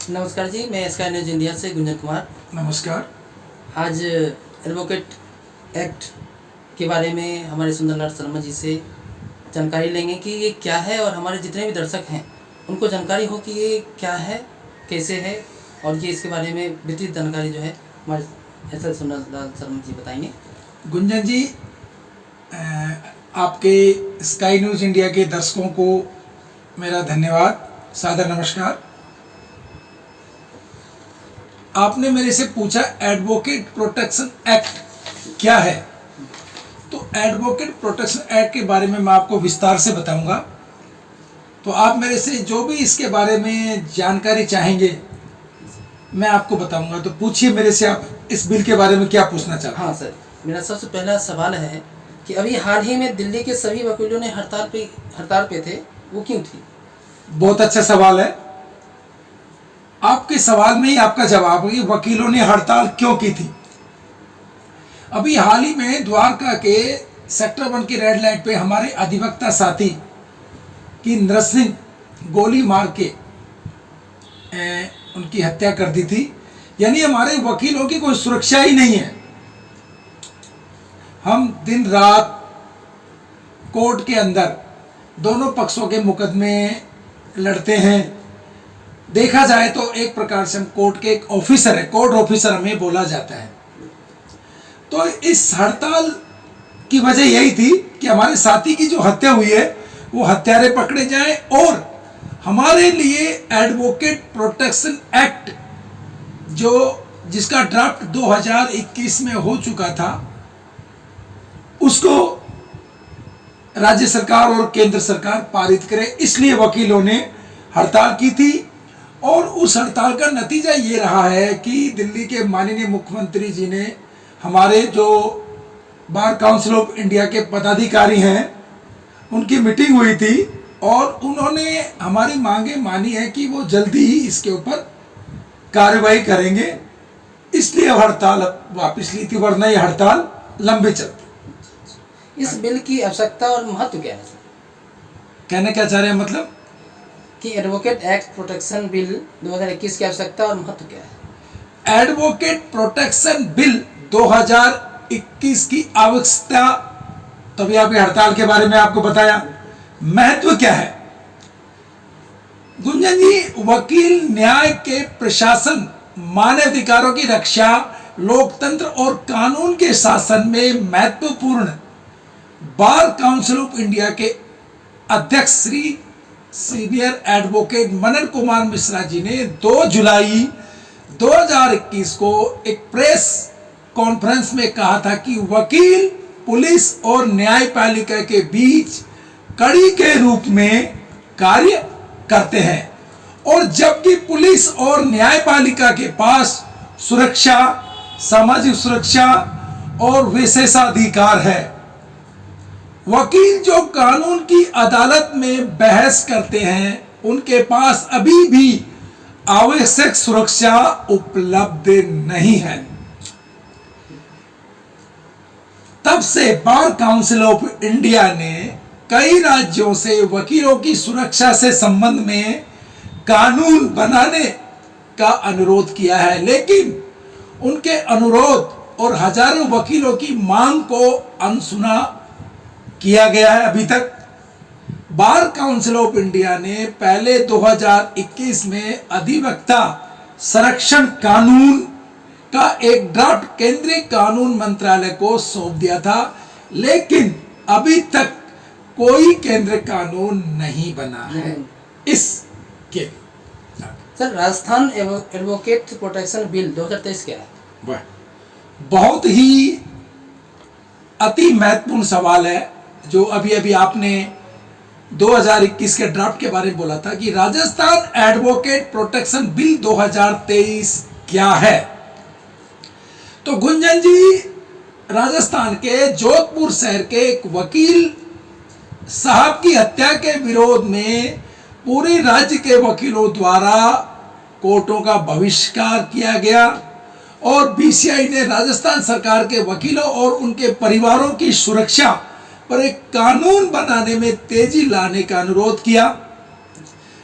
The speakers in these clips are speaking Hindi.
नमस्कार जी, मैं स्काई न्यूज इंडिया से गुंजन कुमार। नमस्कार। आज एडवोकेट एक्ट के बारे में हमारे सुंदरलाल शर्मा जी से जानकारी लेंगे कि ये क्या है और हमारे जितने भी दर्शक हैं उनको जानकारी हो कि ये क्या है, कैसे है, और ये इसके बारे में विस्तृत जानकारी जो है हमारे एस एल सुंदरलाल शर्मा जी बताएंगे। गुंजन जी, आपके स्काई न्यूज़ इंडिया के दर्शकों को मेरा धन्यवाद, सादर नमस्कार। आपने मेरे से पूछा एडवोकेट प्रोटेक्शन एक्ट क्या है, तो एडवोकेट प्रोटेक्शन एक्ट के बारे में मैं आपको विस्तार से बताऊंगा। तो आप मेरे से जो भी इसके बारे में जानकारी चाहेंगे मैं आपको बताऊंगा। तो पूछिए मेरे से, आप इस बिल के बारे में क्या पूछना चाहते हैं? हाँ सर, मेरा सबसे पहला सवाल है कि अभी हाल ही में दिल्ली के सभी वकीलों ने हड़ताल पे थे, वो क्यों थी? बहुत अच्छा सवाल है। आपके सवाल में ही आपका जवाब है कि वकीलों ने हड़ताल क्यों की थी। अभी हाल ही में द्वारका के सेक्टर 1 की रेड लाइट पे हमारे अधिवक्ता साथी की नृसिंह गोली मार के उनकी हत्या कर दी थी। यानी हमारे वकीलों की कोई सुरक्षा ही नहीं है। हम दिन रात कोर्ट के अंदर दोनों पक्षों के मुकदमे लड़ते हैं। देखा जाए तो एक प्रकार से हम कोर्ट के एक ऑफिसर है, कोर्ट ऑफिसर हमें बोला जाता है। तो इस हड़ताल की वजह यही थी कि हमारे साथी की जो हत्या हुई है वो हत्यारे पकड़े जाएं और हमारे लिए एडवोकेट प्रोटेक्शन एक्ट जिसका ड्राफ्ट 2021 में हो चुका था, उसको राज्य सरकार और केंद्र सरकार पारित करे, इसलिए वकीलों ने हड़ताल की थी। और उस हड़ताल का नतीजा ये रहा है कि दिल्ली के माननीय मुख्यमंत्री जी ने, हमारे जो बार काउंसिल ऑफ इंडिया के पदाधिकारी हैं, उनकी मीटिंग हुई थी और उन्होंने हमारी मांगे मानी है कि वो जल्दी ही इसके ऊपर कार्रवाई करेंगे। इसलिए हड़ताल वापस ली थी, वरना ये हड़ताल लंबे चलती। इस बिल की आवश्यकता और महत्व क्या है? कहने क्या चाह रहे हैं, मतलब कि एडवोकेट एक्ट प्रोटेक्शन बिल 2021 की आवश्यकता और महत्व क्या है? एडवोकेट प्रोटेक्शन बिल 2021 की आवश्यकता, तभी आपकी हड़ताल के बारे में आपको बताया। महत्व क्या है गुंजन जी? वकील न्याय के प्रशासन, मानवाधिकारों की रक्षा, लोकतंत्र और कानून के शासन में महत्वपूर्ण बार काउंसिल ऑफ इंडिया के अध्यक्ष श्री सीनियर एडवोकेट मनन कुमार मिश्रा जी ने 2 जुलाई 2021 को एक प्रेस कॉन्फ्रेंस में कहा था कि वकील पुलिस और न्यायपालिका के बीच कड़ी के रूप में कार्य करते हैं, और जबकि पुलिस और न्यायपालिका के पास सुरक्षा, सामाजिक सुरक्षा और विशेषाधिकार है, वकील जो कानून की अदालत में बहस करते हैं उनके पास अभी भी आवश्यक सुरक्षा उपलब्ध नहीं है। तब से बार काउंसिल ऑफ इंडिया ने कई राज्यों से वकीलों की सुरक्षा से संबंध में कानून बनाने का अनुरोध किया है, लेकिन उनके अनुरोध और हजारों वकीलों की मांग को अनसुना किया गया है। अभी तक बार काउंसिल ऑफ इंडिया ने पहले 2021 में अधिवक्ता संरक्षण कानून का एक ड्राफ्ट केंद्रीय कानून मंत्रालय को सौंप दिया था, लेकिन अभी तक कोई केंद्रीय कानून नहीं बना है इसके। Sir, Rajasthan advocate protection bill 2023 क्या है? बहुत ही अति महत्वपूर्ण सवाल है जो अभी अभी आपने 2021 के ड्राफ्ट के बारे में बोला था कि राजस्थान एडवोकेट प्रोटेक्शन बिल 2023 क्या है। तो गुंजन जी, राजस्थान के जोधपुर शहर के एक वकील साहब की हत्या के विरोध में पूरे राज्य के वकीलों द्वारा कोर्टों का बहिष्कार किया गया और बीसीआई ने राजस्थान सरकार के वकीलों और उनके परिवारों की सुरक्षा पर एक कानून बनाने में तेजी लाने का अनुरोध किया।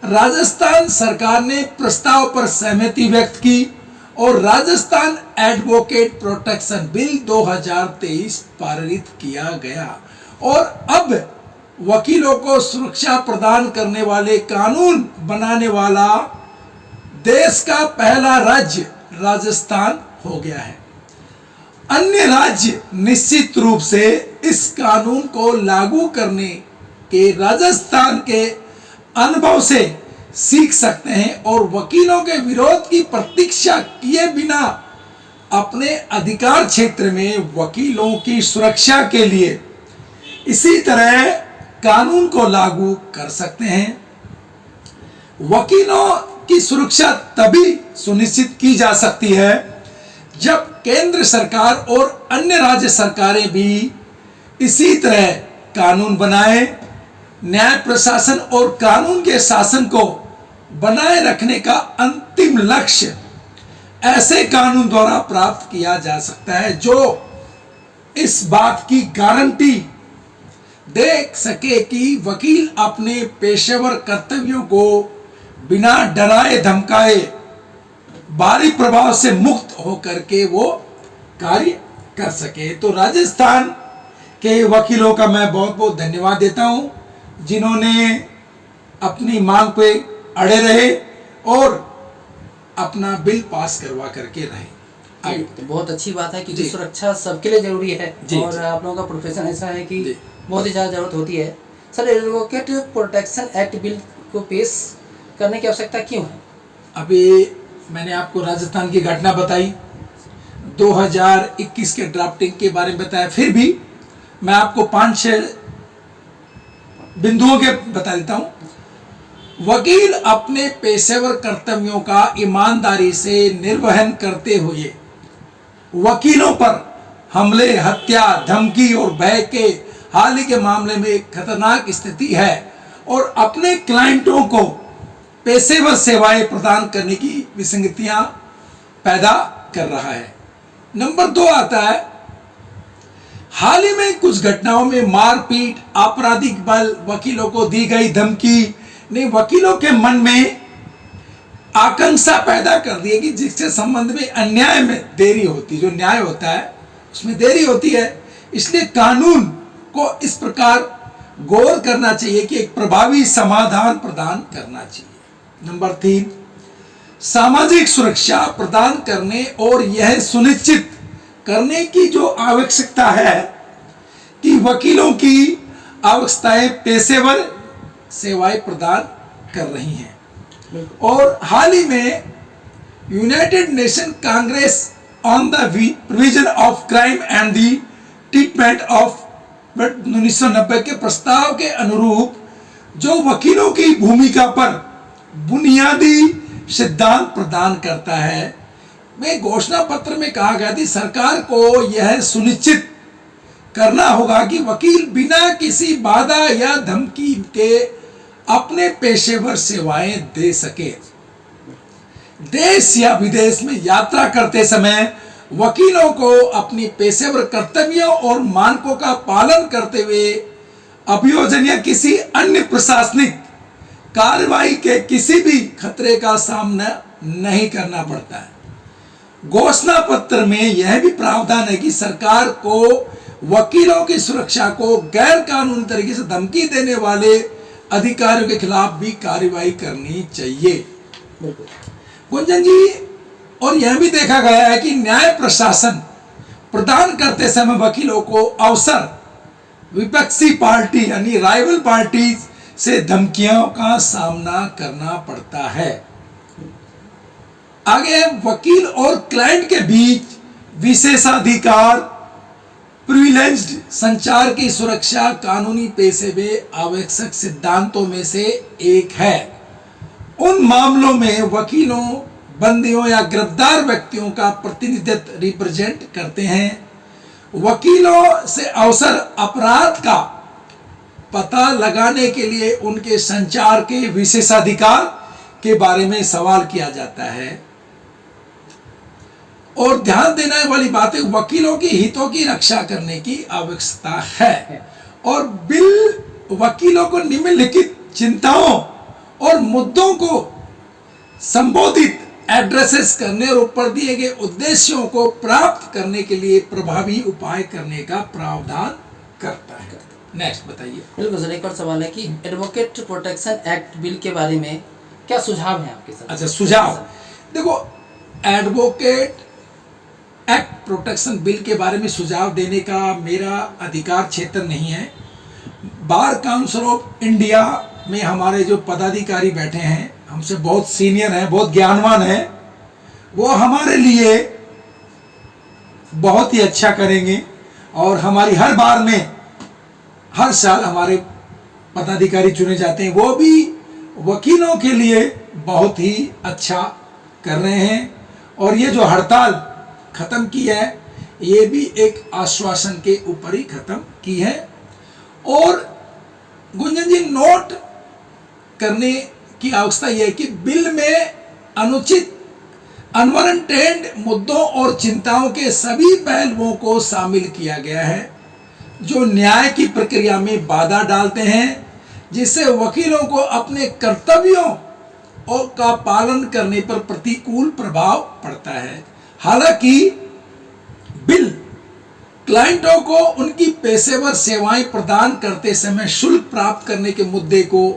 राजस्थान सरकार ने प्रस्ताव पर सहमति व्यक्त की और राजस्थान एडवोकेट प्रोटेक्शन बिल 2023 पारित किया गया और अब वकीलों को सुरक्षा प्रदान करने वाले कानून बनाने वाला देश का पहला राज्य राजस्थान हो गया है। अन्य राज्य निश्चित रूप से इस कानून को लागू करने के राजस्थान के अनुभव से सीख सकते हैं और वकीलों के विरोध की प्रतीक्षा किए बिना अपने अधिकार क्षेत्र में वकीलों की सुरक्षा के लिए इसी तरह कानून को लागू कर सकते हैं। वकीलों की सुरक्षा तभी सुनिश्चित की जा सकती है जब केंद्र सरकार और अन्य राज्य सरकारें भी इसी तरह कानून बनाए। न्याय प्रशासन और कानून के शासन को बनाए रखने का अंतिम लक्ष्य ऐसे कानून द्वारा प्राप्त किया जा सकता है जो इस बात की गारंटी दे सके कि वकील अपने पेशेवर कर्तव्यों को बिना डराए धमकाए बाहरी प्रभाव से मुक्त होकर के वो कार्य कर सके। तो राजस्थान के वकीलों का मैं बहुत बहुत धन्यवाद देता हूं जिन्होंने अपनी मांग पे अड़े रहे और अपना बिल पास करवा करके रहे। तो बहुत अच्छी बात है क्योंकि जी। सुरक्षा सबके लिए जरूरी है जी, और जी। आप लोगों का प्रोफेशन ऐसा है कि जी। बहुत ही ज़्यादा जरूरत होती है। Sir, advocate protection act bill को पेश करने की आवश्यकता क्यों है? अभी मैंने आपको राजस्थान की घटना बताई, 2021 के ड्राफ्टिंग के बारे में बताया, फिर भी मैं आपको 5-6 बिंदुओं के बता देता हूं। वकील अपने पेशेवर कर्तव्यों का ईमानदारी से निर्वहन करते हुए वकीलों पर हमले, हत्या, धमकी और भय के हाल ही के मामले में एक खतरनाक स्थिति है और अपने क्लाइंटों को पेशेवर सेवाएं प्रदान करने की विसंगतियां पैदा कर रहा है। नंबर 2 आता है, हाल ही में कुछ घटनाओं में मारपीट, आपराधिक बल, वकीलों को दी गई धमकी ने वकीलों के मन में आकांक्षा पैदा कर दी है कि जिसके संबंध में अन्याय में देरी होती, जो न्याय होता है उसमें देरी होती है। इसलिए कानून को इस प्रकार गौर करना चाहिए कि एक प्रभावी समाधान प्रदान करना चाहिए। नंबर 3, सामाजिक सुरक्षा प्रदान करने और यह सुनिश्चित करने की जो आवश्यकता है कि वकीलों की आवश्यकताएं पेशेवर सेवाएं प्रदान कर रही हैं। और हाल ही में United nation Congress on the provision of crime and the treatment of 1990 के प्रस्ताव के अनुरूप जो वकीलों की भूमिका पर बुनियादी सिद्धांत प्रदान करता है, में घोषणा पत्र में कहा गया कि सरकार को यह सुनिश्चित करना होगा कि वकील बिना किसी बाधा या धमकी के अपने पेशेवर सेवाएं दे सके। देश या विदेश में यात्रा करते समय वकीलों को अपनी पेशेवर कर्तव्यों और मानकों का पालन करते हुए अभियोजन या किसी अन्य प्रशासनिक कार्रवाई के किसी भी खतरे का सामना नहीं करना पड़ता है। घोषणा पत्र में यह भी प्रावधान है कि सरकार को वकीलों की सुरक्षा को गैर कानूनी तरीके से धमकी देने वाले अधिकारियों के खिलाफ भी कार्रवाई करनी चाहिए। गुंजन जी, और यह भी देखा गया है कि न्याय प्रशासन प्रदान करते समय वकीलों को अवसर विपक्षी पार्टी यानी राइवल पार्टी से धमकियों का सामना करना पड़ता है। आगे, वकील और क्लाइंट के बीच विशेषाधिकार प्रिविलेज्ड संचार की सुरक्षा कानूनी पेशे में आवश्यक सिद्धांतों में से एक है। उन मामलों में वकीलों बंदियों या गिरफ्तार व्यक्तियों का प्रतिनिधित्व रिप्रेजेंट करते हैं। वकीलों से अवसर अपराध का पता लगाने के लिए उनके संचार के विशेषाधिकार के बारे में सवाल किया जाता है। और ध्यान देने वाली बात है, वकीलों के हितों की रक्षा करने की आवश्यकता है और बिल वकीलों को निम्नलिखित चिंताओं और मुद्दों को संबोधित एड्रेसेस करने और ऊपर दिए गए उद्देश्यों को प्राप्त करने के लिए प्रभावी उपाय करने का प्रावधान करता है। नेक्स्ट बताइए। बिल्कुल सर, एक और सवाल है कि एडवोकेट प्रोटेक्शन एक्ट बिल के बारे में क्या सुझाव है आपके साथ? अच्छा, सुझाव देखो, एडवोकेट एक्ट प्रोटेक्शन बिल के बारे में सुझाव देने का मेरा अधिकार क्षेत्र नहीं है। बार काउंसिल ऑफ इंडिया में हमारे जो पदाधिकारी बैठे हैं, हमसे बहुत सीनियर हैं, बहुत ज्ञानवान हैं, वो हमारे लिए बहुत ही अच्छा करेंगे और हमारी हर बार में हर साल हमारे पदाधिकारी चुने जाते हैं, वो भी वकीलों के लिए बहुत ही अच्छा कर रहे हैं। और ये जो हड़ताल खत्म की है, ये भी एक आश्वासन के ऊपर ही खत्म की है। और गुंजन जी, नोट करने की आवश्यकता यह है कि बिल में अनुचित अनवांटेड मुद्दों और चिंताओं के सभी पहलुओं को शामिल किया गया है जो न्याय की प्रक्रिया में बाधा डालते हैं, जिससे वकीलों को अपने कर्तव्यों और का पालन करने पर प्रतिकूल प्रभाव पड़ता है। हालांकि बिल क्लाइंटों को उनकी पेशेवर सेवाएं प्रदान करते समय शुल्क प्राप्त करने के मुद्दे को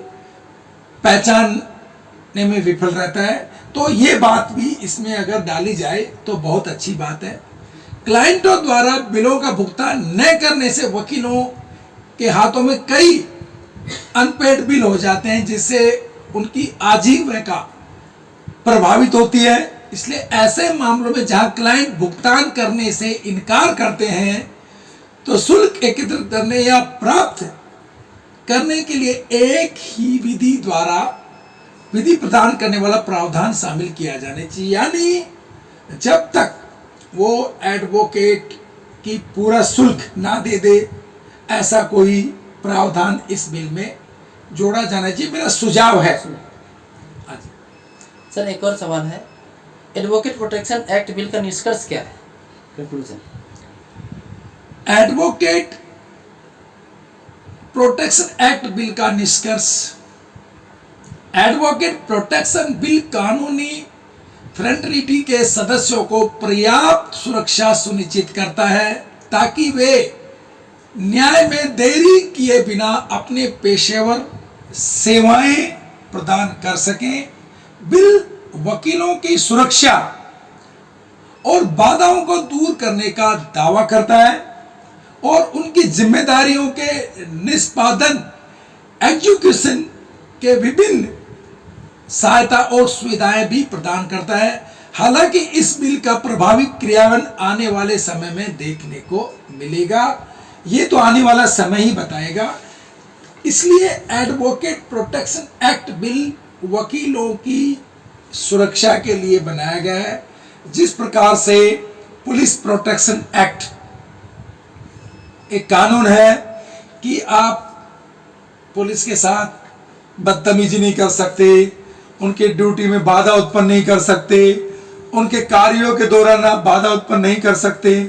पहचानने में विफल रहता है, तो ये बात भी इसमें अगर डाली जाए तो बहुत अच्छी बात है। क्लाइंटों द्वारा बिलों का भुगतान न करने से वकीलों के हाथों में कई अनपेड बिल हो जाते हैं, जिससे उनकी आजीविका प्रभावित होती है। इसलिए ऐसे मामलों में जहां क्लाइंट भुगतान करने से इनकार करते हैं, तो शुल्क एकत्रित करने या प्राप्त करने के लिए एक ही विधि द्वारा विधि प्रदान करने वाला प्रावधान शामिल किया जाना चाहिए। यानी जब तक वो एडवोकेट की पूरा शुल्क ना दे दे, ऐसा कोई प्रावधान इस बिल में जोड़ा जाना चाहिए, मेरा सुझाव है। सर, एक और सवाल है, एडवोकेट प्रोटेक्शन एक्ट बिल का निष्कर्ष क्या है? Conclusion. Advocate protection act bill का निष्कर्ष, एडवोकेट प्रोटेक्शन बिल कानूनी फ्रेंटरिटी के सदस्यों को पर्याप्त सुरक्षा सुनिश्चित करता है ताकि वे न्याय में देरी किए बिना अपने पेशेवर सेवाएं प्रदान कर सकें। बिल वकीलों की सुरक्षा और बाधाओं को दूर करने का दावा करता है और उनकी जिम्मेदारियों के निष्पादन एग्जीक्यूशन के विभिन्न सहायता और सुविधाएं भी प्रदान करता है। हालांकि इस बिल का प्रभावी क्रियान्वयन आने वाले समय में देखने को मिलेगा, ये तो आने वाला समय ही बताएगा। इसलिए एडवोकेट प्रोटेक्शन एक्ट बिल वकीलों की सुरक्षा के लिए बनाया गया है। जिस प्रकार से पुलिस प्रोटेक्शन एक्ट एक कानून है कि आप पुलिस के साथ बदतमीजी नहीं कर सकते, उनके ड्यूटी में बाधा उत्पन्न नहीं कर सकते, उनके कार्यों के दौरान आप बाधा उत्पन्न नहीं कर सकते,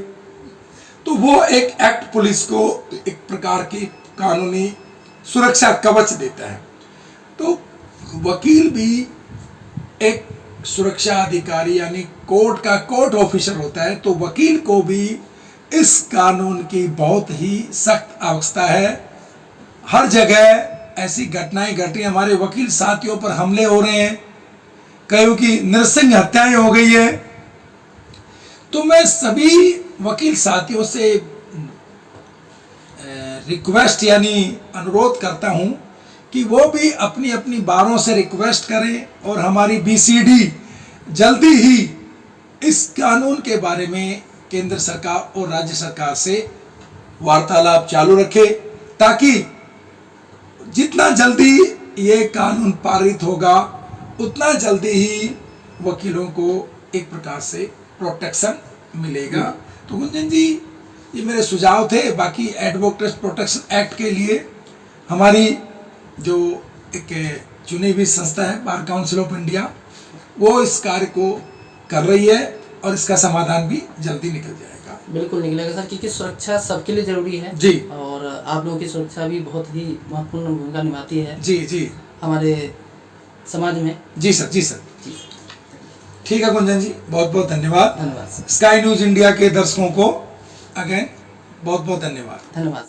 तो वो एक एक्ट पुलिस को एक प्रकार की कानूनी सुरक्षा कवच देता है। तो वकील भी एक सुरक्षा अधिकारी यानी कोर्ट का कोर्ट ऑफिसर होता है, तो वकील को भी इस कानून की बहुत ही सख्त आवश्यकता है। हर जगह ऐसी घटनाएं घट रही हैं, हमारे वकील साथियों पर हमले हो रहे हैं, कईयों की नृशंस हत्याएं हो गई है। तो मैं सभी वकील साथियों से रिक्वेस्ट यानी अनुरोध करता हूं कि वो भी अपनी अपनी बारों से रिक्वेस्ट करें और हमारी बीसीडी जल्दी ही इस कानून के बारे में केंद्र सरकार और राज्य सरकार से वार्तालाप चालू रखे, ताकि जितना जल्दी ये कानून पारित होगा उतना जल्दी ही वकीलों को एक प्रकार से प्रोटेक्शन मिलेगा। तो गुंजन जी, ये मेरे सुझाव थे। बाकी एडवोकेट प्रोटेक्शन एक्ट के लिए हमारी जो एक चुनी हुई संस्था है बार काउंसिल ऑफ इंडिया, वो इस कार्य को कर रही है और इसका समाधान भी जल्दी निकल जाएगा। बिल्कुल निकलेगा सर, क्योंकि सुरक्षा सबके लिए जरूरी है जी, और आप लोगों की सुरक्षा भी बहुत ही महत्वपूर्ण भूमिका निभाती है। जी जी। हमारे समाज में। जी सर, जी सर। जी ठीक है गुंजन जी, बहुत बहुत धन्यवाद। धन्यवाद सर। स्काई न्यूज इंडिया के दर्शकों को अगेन बहुत बहुत धन्यवाद। धन्यवाद।